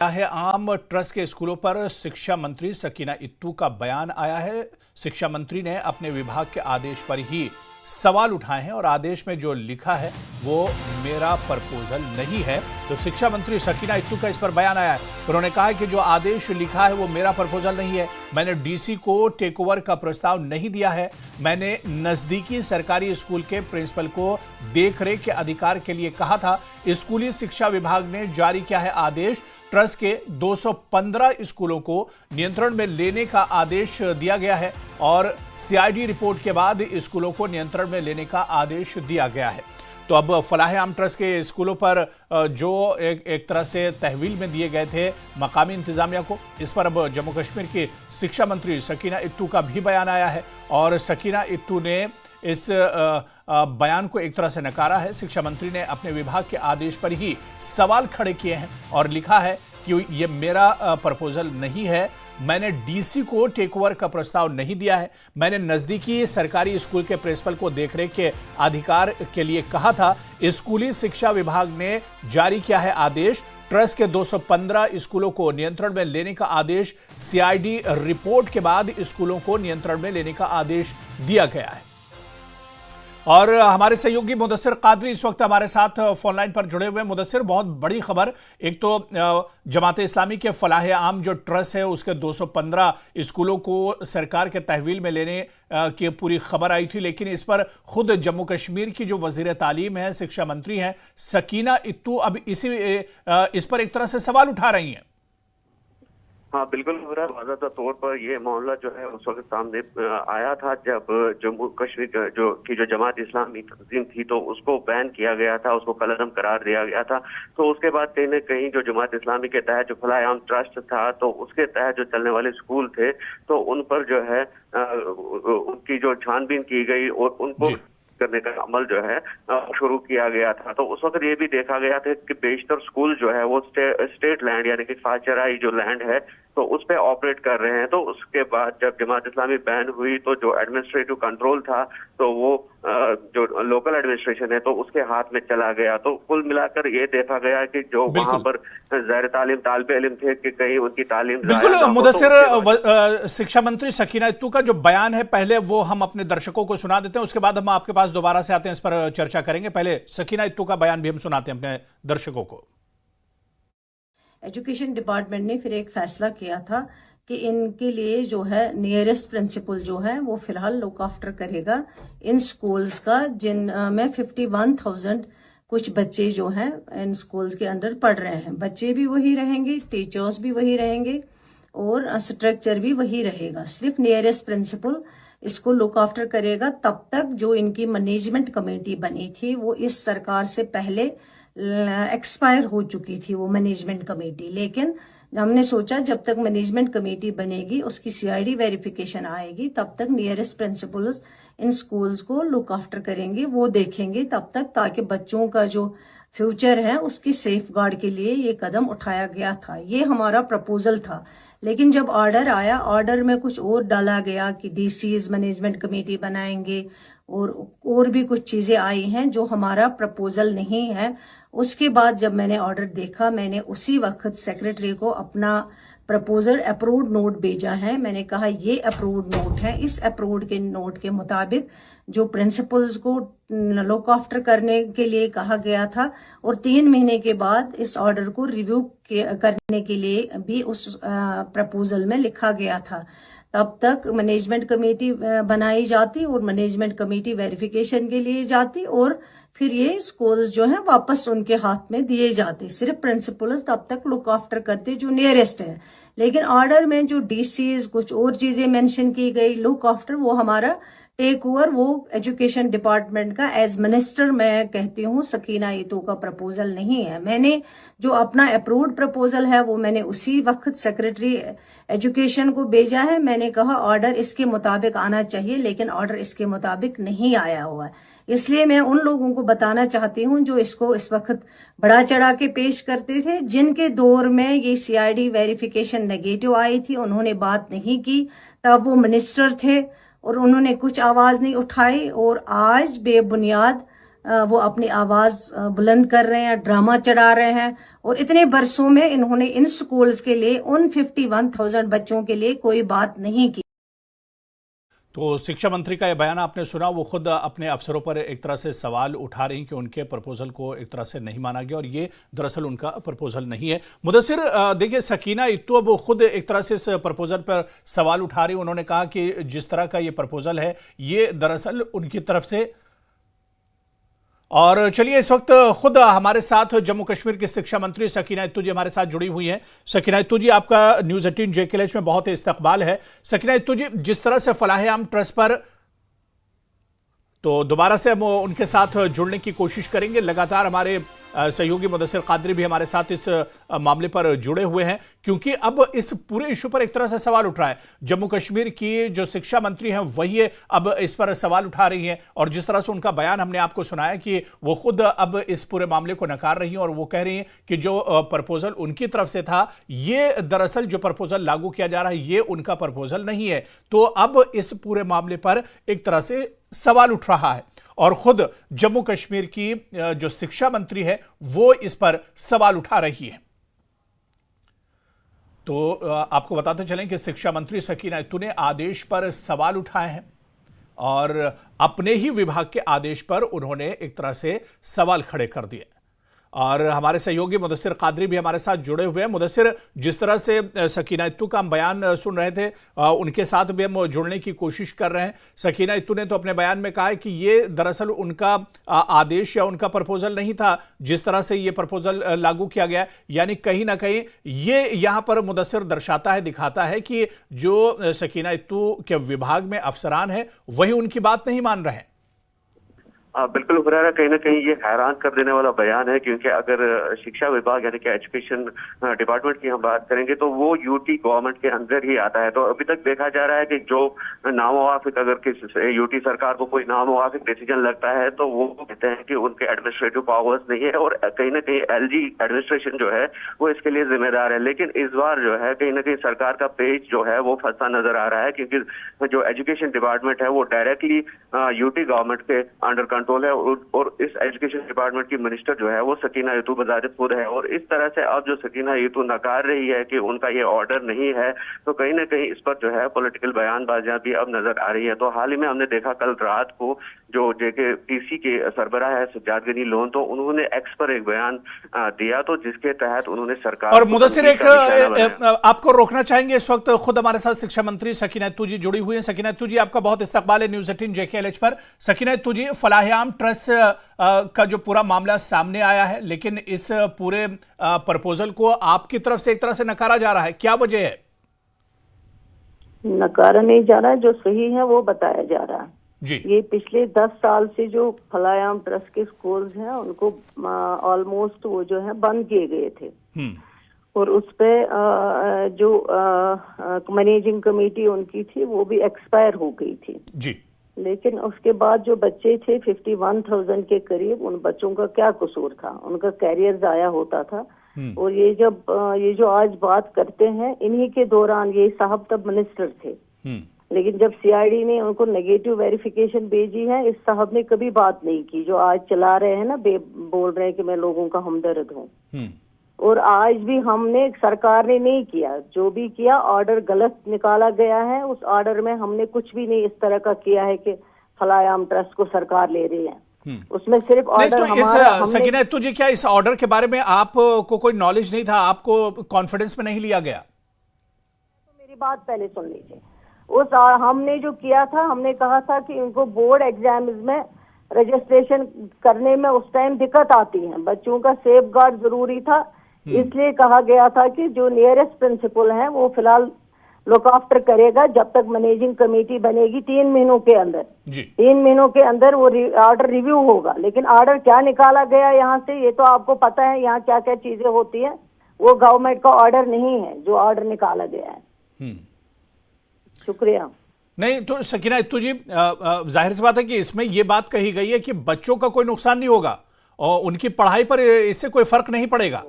है आम ट्रस्ट के स्कूलों पर शिक्षा मंत्री सकीना इत्तू का बयान आया है। शिक्षा मंत्री ने अपने विभाग के आदेश पर ही सवाल उठाए हैं और आदेश में जो लिखा है वो मेरा प्रपोजल नहीं है। तो शिक्षा मंत्री सकीना इत्तू का इस पर बयान आया है। उन्होंने कहा है कि जो आदेश लिखा है वो मेरा प्रपोजल नहीं है। मैंने डीसी को टेक ओवर का प्रस्ताव नहीं दिया है। मैंने नजदीकी सरकारी स्कूल के प्रिंसिपल को देखरेख के अधिकार के लिए कहा था। स्कूली शिक्षा विभाग ने जारी किया है आदेश। ट्रस्ट के 215 स्कूलों को नियंत्रण में लेने का आदेश दिया गया है और सीआईडी रिपोर्ट के बाद स्कूलों को नियंत्रण में लेने का आदेश दिया गया है। तो अब फलाह-ए-आम ट्रस्ट के स्कूलों पर जो एक तरह से तहवील में दिए गए थे मकामी इंतजामिया को, इस पर अब जम्मू कश्मीर की शिक्षा मंत्री सकीना इत्तू का भी बयान आया है और सकीना इत्तू ने इस बयान को एक तरह से नकारा है। शिक्षा मंत्री ने अपने विभाग के आदेश पर ही सवाल खड़े किए हैं और लिखा है कि ये मेरा प्रपोजल नहीं है। मैंने डीसी को टेक ओवर का प्रस्ताव नहीं दिया है। मैंने नजदीकी सरकारी स्कूल के प्रिंसिपल को देखरेख के अधिकार के लिए कहा था। स्कूली शिक्षा विभाग ने जारी किया है आदेश। ट्रस्ट के 215 स्कूलों को नियंत्रण में लेने का आदेश, सीआईडी रिपोर्ट के बाद स्कूलों को नियंत्रण में लेने का आदेश दिया गया है। और हमारे सहयोगी मुदस्सिर कादरी इस वक्त हमारे साथ फोनलाइन पर जुड़े हुए। मुदस्सिर, बहुत बड़ी खबर, एक तो जमात इस्लामी के फलाह-ए-आम जो ट्रस्ट है उसके 215 स्कूलों को सरकार के तहवील में लेने की पूरी खबर आई थी, लेकिन इस पर खुद जम्मू कश्मीर की जो वजीर तालीम है, शिक्षा मंत्री हैं सकीना इत्तू, अब इस पर एक तरह से सवाल उठा रही हैं। हाँ बिल्कुल, वाज़ह तौर पर ये मामला जो है उस वक्त सामने आया था जब जम्मू कश्मीर जो जमात इस्लामी तंजीम थी तो उसको बैन किया गया था, उसको कलअदम करार दिया गया था। तो उसके बाद कहीं न कहीं जो जमात इस्लामी के तहत जो फलाह-ए-आम ट्रस्ट था तो उसके तहत जो चलने वाले स्कूल थे तो उन पर जो है उनकी जो छानबीन की गई और उनको करने का अमल जो है शुरू किया गया था। तो उस वक्त ये भी देखा गया था कि बेशतर स्कूल जो है वो स्टेट लैंड यानी कि खाचराई जो लैंड है तो उस पे ऑपरेट कर रहे हैं। तो उसके बाद जब जमात इस्लामी बैन हुई तो जो एडमिनिस्ट्रेटिव कंट्रोल था तो वो जो लोकल एडमिनिस्ट्रेशन है तो उसके हाथ में चला गया। तो कुल मिलाकर ये देखा गया कि जो वहां पर ज़ाहिर तालीम तालिब इल्म थे कि कहीं उनकी तालीम बिल्कुल। मुदस्सिर, शिक्षा मंत्री सकीना इत्तू का जो बयान है पहले वो हम अपने दर्शकों को सुना देते हैं, उसके बाद हम आपके पास दोबारा से आते हैं, इस पर चर्चा करेंगे। पहले सकीना इत्तू का बयान भी हम सुनाते हैं अपने दर्शकों को। एजुकेशन डिपार्टमेंट ने फिर एक फैसला किया था कि इनके लिए जो है नियरेस्ट प्रिंसिपल जो है वो फिलहाल लुक आफ्टर करेगा इन स्कूल्स का, जिन में 51,000 कुछ बच्चे जो हैं इन स्कूल्स के अंदर पढ़ रहे हैं। बच्चे भी वही रहेंगे, टीचर्स भी वही रहेंगे और स्ट्रक्चर भी वही रहेगा। सिर्फ नियरेस्ट प्रिंसिपल इसको लुक आफ्टर करेगा। तब तक जो इनकी मैनेजमेंट कमेटी बनी थी वो इस सरकार से पहले एक्सपायर हो चुकी थी वो मैनेजमेंट कमेटी, लेकिन हमने सोचा जब तक मैनेजमेंट कमेटी बनेगी उसकी सीआईडी वेरिफिकेशन आएगी तब तक नियरेस्ट प्रिंसिपल्स इन स्कूल्स को लुक आफ्टर करेंगे, वो देखेंगे तब तक, ताकि बच्चों का जो फ्यूचर है उसकी सेफ गार्ड के लिए ये कदम उठाया गया था। ये हमारा प्रपोजल था, लेकिन जब ऑर्डर आया, ऑर्डर में कुछ और डाला गया कि डीसीज मैनेजमेंट कमेटी बनाएंगे और भी कुछ चीजें आई हैं जो हमारा प्रपोजल नहीं है। उसके बाद जब मैंने ऑर्डर देखा, मैंने उसी वक्त सेक्रेटरी को अपना प्रपोजल अप्रूव्ड नोट भेजा है। मैंने कहा ये अप्रूव्ड नोट है, इस अप्रूव्ड के नोट के मुताबिक जो प्रिंसिपल्स को लुक आफ्टर करने के लिए कहा गया था और 3 महीने के बाद इस ऑर्डर को रिव्यू करने के लिए भी उस प्रपोजल में लिखा गया था। तब तक मैनेजमेंट कमेटी बनाई जाती और मैनेजमेंट कमेटी वेरिफिकेशन के लिए जाती और फिर ये स्कूल्स जो हैं वापस उनके हाथ में दिए जाते। सिर्फ प्रिंसिपल्स तब तक लुक आफ्टर करते जो नियरेस्ट है, लेकिन ऑर्डर में जो डीसीज कुछ और चीजें मेंशन की गई लुक आफ्टर, वो हमारा टेक ओवर, वो एजुकेशन डिपार्टमेंट का एज मिनिस्टर मैं कहती हूँ सकीना इत्तू का प्रपोजल नहीं है। मैंने जो अपना अप्रूव्ड प्रपोजल है वो मैंने उसी वक्त सेक्रेटरी एजुकेशन को भेजा है। मैंने कहा ऑर्डर इसके मुताबिक आना चाहिए, लेकिन ऑर्डर इसके मुताबिक नहीं आया हुआ है। इसलिए मैं उन लोगों को बताना चाहती हूँ जो इसको इस वक्त बढ़ा चढ़ा के पेश करते थे, जिनके दौर में ये सीआईडी वेरिफिकेशन नेगेटिव आई थी, उन्होंने बात नहीं की, तब वो मिनिस्टर थे और उन्होंने कुछ आवाज नहीं उठाई और आज बेबुनियाद वो अपनी आवाज बुलंद कर रहे हैं, ड्रामा चढ़ा रहे हैं। और इतने बरसों में इन्होंने इन स्कूल्स के लिए, उन 51,000 बच्चों के लिए कोई बात नहीं की। तो शिक्षा मंत्री का यह बयान आपने सुना, वो खुद अपने अफसरों पर एक तरह से सवाल उठा रही कि उनके प्रपोजल को एक तरह से नहीं माना गया और ये दरअसल उनका प्रपोजल नहीं है। मुदस्सिर, देखिए सकीना इत्तू अब खुद एक तरह से इस प्रपोजल पर सवाल उठा रही। उन्होंने कहा कि जिस तरह का ये प्रपोजल है ये दरअसल उनकी तरफ से। और चलिए इस वक्त खुद हमारे साथ जम्मू कश्मीर की शिक्षा मंत्री सकीना इत्तू जी हमारे साथ जुड़ी हुई हैं। सकीना इत्तू जी, आपका न्यूज़ 18 JKLH में बहुत इस्तकबाल है। सकीना इत्तू जी, जिस तरह से फलाह-ए-आम ट्रस्ट पर, तो दोबारा से हम उनके साथ जुड़ने की कोशिश करेंगे। लगातार हमारे सहयोगी मुदस्सिर कादरी भी हमारे साथ इस मामले पर जुड़े हुए हैं, क्योंकि अब इस पूरे इशू पर एक तरह से सवाल उठ रहा है। जम्मू कश्मीर की जो शिक्षा मंत्री हैं वही अब इस पर सवाल उठा रही हैं, और जिस तरह से उनका बयान हमने आपको सुनाया कि वो खुद अब इस पूरे मामले को नकार रही हैं और वो कह रही हैं कि जो प्रपोजल उनकी तरफ से था, ये दरअसल जो प्रपोजल लागू किया जा रहा है ये उनका प्रपोजल नहीं है। तो अब इस पूरे मामले पर एक तरह से सवाल उठ रहा है और खुद जम्मू कश्मीर की जो शिक्षा मंत्री है वो इस पर सवाल उठा रही है। तो आपको बताते चलें कि शिक्षा मंत्री सकीना इत्तू ने आदेश पर सवाल उठाए हैं और अपने ही विभाग के आदेश पर उन्होंने एक तरह से सवाल खड़े कर दिए। और हमारे सहयोगी मुदस्सिर कादरी भी हमारे साथ जुड़े हुए हैं। मुदस्सिर, जिस तरह से सकीना इत्तू का हम बयान सुन रहे थे, उनके साथ भी हम जुड़ने की कोशिश कर रहे हैं। सकीना इत्तू ने तो अपने बयान में कहा है कि ये दरअसल उनका आदेश या उनका प्रपोजल नहीं था, जिस तरह से ये प्रपोजल लागू किया गया। यानी कहीं ना कहीं ये यहाँ पर मुदस्सिर दर्शाता है, दिखाता है कि जो सकीना इत्तू के विभाग में अफसरान है वही उनकी बात नहीं मान रहे हैं। बिल्कुल हुरैरा, कहीं ना कहीं ये हैरान कर देने वाला बयान है, क्योंकि अगर शिक्षा विभाग यानी कि एजुकेशन डिपार्टमेंट की हम बात करेंगे तो वो यूटी गवर्नमेंट के अंदर ही आता है। तो अभी तक देखा जा रहा है कि जो नामुवाफिक, अगर किसी यूटी सरकार को कोई नामुवाफिक डिसीजन लगता है तो वो कहते हैं कि उनके एडमिनिस्ट्रेटिव पावर्स नहीं है और कहीं ना कहीं एलजी एडमिनिस्ट्रेशन जो है वो इसके लिए जिम्मेदार है। लेकिन इस बार जो है कहीं ना कहीं सरकार का पेज जो है वो फंसा नजर आ रहा है, क्योंकि जो एजुकेशन डिपार्टमेंट है वो डायरेक्टली यूटी गवर्नमेंट के अंडर कंट्रोल है और इस एजुकेशन डिपार्टमेंट की मिनिस्टर जो है वो सकीना इत्तू बजारित खुद है। और इस तरह से अब जो सकीना इत्तू नकार रही है कि उनका ये ऑर्डर नहीं है, तो कहीं ना कहीं इस पर जो है पॉलिटिकल बयानबाजियां भी अब नजर आ रही है। तो हाल ही में हमने देखा कल रात को जो JKTC के सरबराह है सज्जाद गनी लोन, तो उन्होंने एक्स पर एक बयान दिया, तो जिसके तहत उन्होंने सरकार और मुदस्सिर एक आपको रोकना चाहेंगे, इस वक्त खुद हमारे साथ शिक्षा मंत्री सकीना इत्तू जी जुड़ी हुई हैं। सकीना इत्तू जी, आपका बहुत इस्तकबाल है न्यूज़ 18 JKLH पर। सकीना इत्तू जी, फलाह-ए-आम ट्रस्ट का जो पूरा मामला सामने आया है, लेकिन इस पूरे प्रपोजल को आपकी तरफ से एक तरह से नकारा जा रहा है, क्या वजह है? नकारा नहीं जा रहा है, जो सही है वो बताया जा रहा है जी। ये पिछले 10 साल से जो फलाह-ए-आम ट्रस्ट के स्कूल्स हैं उनको ऑलमोस्ट वो जो है बंद किए गए थे और उस पे जो मैनेजिंग कमेटी उनकी थी वो भी एक्सपायर हो गई थी जी। लेकिन उसके बाद जो बच्चे थे 51,000 के करीब, उन बच्चों का क्या कसूर था? उनका कैरियर जाया होता था। और ये जो आज बात करते हैं, इन्हीं के दौरान ये साहब तब मिनिस्टर थे, लेकिन जब CID ने उनको नेगेटिव वेरिफिकेशन भेजी है, इस साहब ने कभी बात नहीं की। जो आज चला रहे हैं ना, बोल रहे हैं कि मैं लोगों का हमदर्द हूँ। और आज भी हमने, सरकार ने नहीं किया, जो भी किया ऑर्डर गलत निकाला गया है। उस ऑर्डर में हमने कुछ भी नहीं इस तरह का किया है कि फलाह-ए-आम ट्रस्ट को सरकार ले रही है। उसमें सिर्फ ऑर्डर तो सकीना इत्तू जी, क्या इस ऑर्डर के बारे में आपको कोई नॉलेज नहीं था? आपको कॉन्फिडेंस में नहीं लिया गया? तो मेरी बात पहले सुन लीजिए। हमने जो किया था, हमने कहा था कि इनको बोर्ड एग्जाम्स में रजिस्ट्रेशन करने में उस टाइम दिक्कत आती है, बच्चों का सेफ गार्ड जरूरी था, इसलिए कहा गया था कि जो नियरेस्ट प्रिंसिपल है वो फिलहाल लुक आफ्टर करेगा जब तक मैनेजिंग कमेटी बनेगी 3 महीनों के अंदर। 3 महीनों के अंदर वो ऑर्डर रिव्यू होगा। लेकिन ऑर्डर क्या निकाला गया यहाँ से, ये तो आपको पता है यहाँ क्या क्या चीजें होती है। वो गवर्नमेंट का ऑर्डर नहीं है जो ऑर्डर निकाला गया है। शुक्रिया। नहीं तो सकीना इत्तू जी, जाहिर सी बात है कि इसमें यह बात कही गई है कि बच्चों का कोई नुकसान नहीं होगा और उनकी पढ़ाई पर इससे कोई फर्क नहीं पड़ेगा।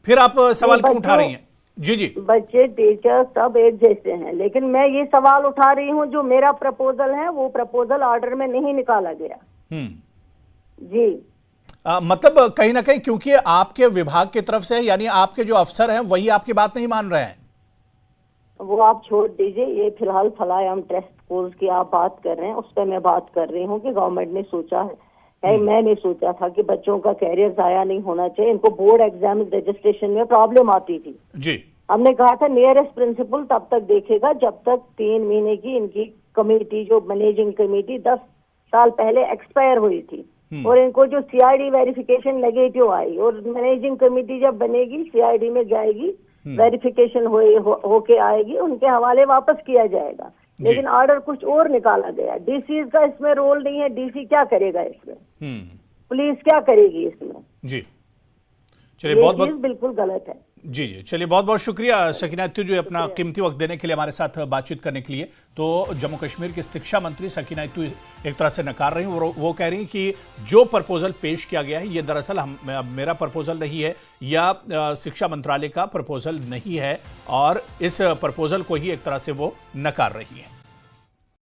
फिर आप सवाल क्यों उठा रही हैं? जी। बच्चे, टीचर सब एक जैसे हैं, लेकिन मैं ये सवाल उठा रही हूँ जो मेरा प्रपोजल है वो प्रपोजल ऑर्डर में नहीं निकाला गया। जी। मतलब कहीं ना कहीं क्योंकि आपके विभाग की तरफ से है, यानी आपके जो अफसर हैं वही आपकी बात नहीं मान रहे हैं। वो आप छोड़ दीजिए, ये फिलहाल फलायाम टेस्ट स्कूल्स की आप बात कर रहे हैं, उस पर मैं बात कर रही हूँ कि गवर्नमेंट ने सोचा है मैंने सोचा था कि बच्चों का कैरियर जाया नहीं होना चाहिए। इनको बोर्ड एग्जाम रजिस्ट्रेशन में प्रॉब्लम आती थी जी। हमने कहा था नियरेस्ट प्रिंसिपल तब तक देखेगा जब तक 3 महीने की इनकी कमेटी, जो मैनेजिंग कमेटी 10 साल पहले एक्सपायर हुई थी, और इनको जो सीआईडी वेरिफिकेशन नेगेटिव आई, और मैनेजिंग कमेटी जब बनेगी सीआईडी में जाएगी, वेरिफिकेशन होके आएगी, उनके हवाले वापस किया जाएगा। लेकिन ऑर्डर कुछ और निकाला गया। डीसी का इसमें रोल नहीं है, डीसी क्या करेगा इसमें, पुलिस क्या करेगी इसमें? जी चलिए, बहुत बहुत बिल्कुल गलत है। जी जी चलिए, बहुत बहुत शुक्रिया सकीना इत्तू जो अपना कीमती वक्त देने के लिए, हमारे साथ बातचीत करने के लिए। तो जम्मू कश्मीर की शिक्षा मंत्री सकीना इत्तू एक तरह से नकार रही हैं। वो कह रही हैं कि जो प्रपोजल पेश किया गया है ये दरअसल मेरा प्रपोजल नहीं है, या शिक्षा मंत्रालय का प्रपोजल नहीं है, और इस प्रपोजल को ही एक तरह से वो नकार रही है।